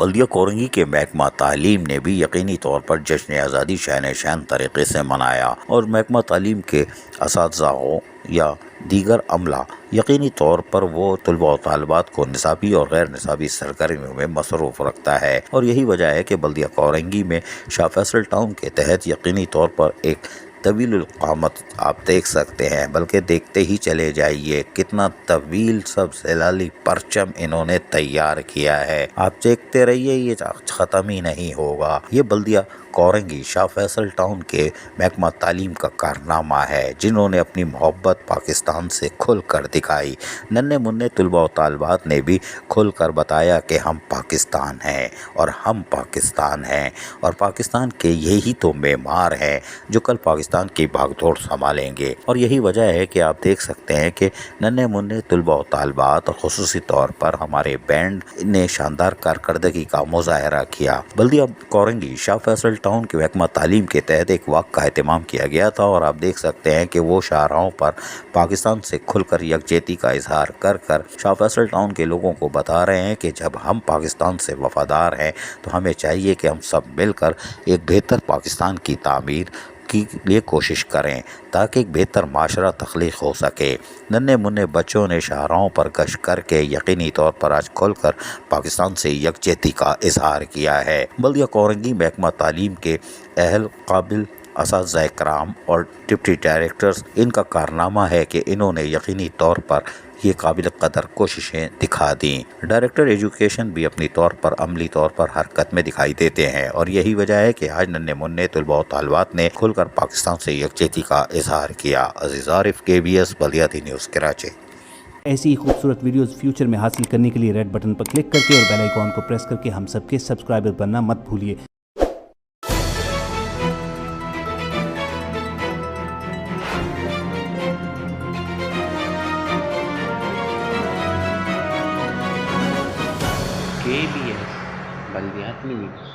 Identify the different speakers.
Speaker 1: بلدیہ کورنگی کے محکمہ تعلیم نے بھی یقینی طور پر جشن آزادی شان شان طریقے سے منایا اور محکمہ تعلیم کے اساتذہوں یا دیگر عملہ یقینی طور پر وہ طلباء و طالبات کو نصابی اور غیر نصابی سرگرمیوں میں مصروف رکھتا ہے، اور یہی وجہ ہے کہ بلدیہ کورنگی میں شاہ فیصل ٹاؤن کے تحت یقینی طور پر ایک طویل القامت آپ دیکھ سکتے ہیں، بلکہ دیکھتے ہی چلے جائیے کتنا طویل سب سلالی پرچم انہوں نے تیار کیا ہے۔ آپ دیکھتے رہیے، یہ ختم ہی نہیں ہوگا۔ یہ بلدیہ کورنگی شاہ فیصل ٹاؤن کے محکمہ تعلیم کا کارنامہ ہے، جنہوں نے اپنی محبت پاکستان سے کھل کر دکھائی۔ ننھے منھے طلباء و طالبات نے بھی کھل کر بتایا کہ ہم پاکستان ہیں اور ہم پاکستان ہیں، اور پاکستان کے یہی تو معمار ہیں جو کل پاکستان کی بھاگ دوڑ سنبھالیں گے۔ اور یہی وجہ ہے کہ آپ دیکھ سکتے ہیں کہ ننھے منھے طلباء و طالبات اور خصوصی طور پر ہمارے بینڈ نے شاندار کارکردگی کا مظاہرہ کیا۔ بلدیہ کورنگی شاہ فیصل ٹاؤن کے محکمہ تعلیم کے تحت ایک واک کا اہتمام کیا گیا تھا، اور آپ دیکھ سکتے ہیں کہ وہ شاہراہوں پر پاکستان سے کھل کر یکجہتی کا اظہار کر شاہ فیصل ٹاؤن کے لوگوں کو بتا رہے ہیں کہ جب ہم پاکستان سے وفادار ہیں تو ہمیں چاہیے کہ ہم سب مل کر ایک بہتر پاکستان کی تعمیر کے لیے کوشش کریں تاکہ ایک بہتر معاشرہ تخلیق ہو سکے۔ ننھے منھے بچوں نے شاہراہوں پر گشت کر کے یقینی طور پر آج کھل کر پاکستان سے یکجہتی کا اظہار کیا ہے۔ بلدیہ کورنگی محکمہ تعلیم کے اہل قابل اساتذہ کرام اور ڈپٹی ڈائریکٹرز، ان کا کارنامہ ہے کہ انہوں نے یقینی طور پر یہ قابل قدر کوششیں دکھا دیں۔ ڈائریکٹر ایجوکیشن بھی اپنی طور پر عملی طور پر حرکت میں دکھائی دیتے ہیں، اور یہی وجہ ہے کہ آج ننھے منھے طلباء و طالبات نے کھل کر پاکستان سے یکجہتی کا اظہار کیا۔ عزیز عارف، KBS بلدیاتی نیوز کراچی۔
Speaker 2: ایسی ہی خوبصورت ویڈیوز فیوچر میں حاصل کرنے کے لیے ریڈ بٹن پر کلک کر کے اور بیل آئیکن کو پریس کر کے ہم سب کے سبسکرائبر بننا مت بھولیے۔
Speaker 3: KBS بلدیاتی نیوز۔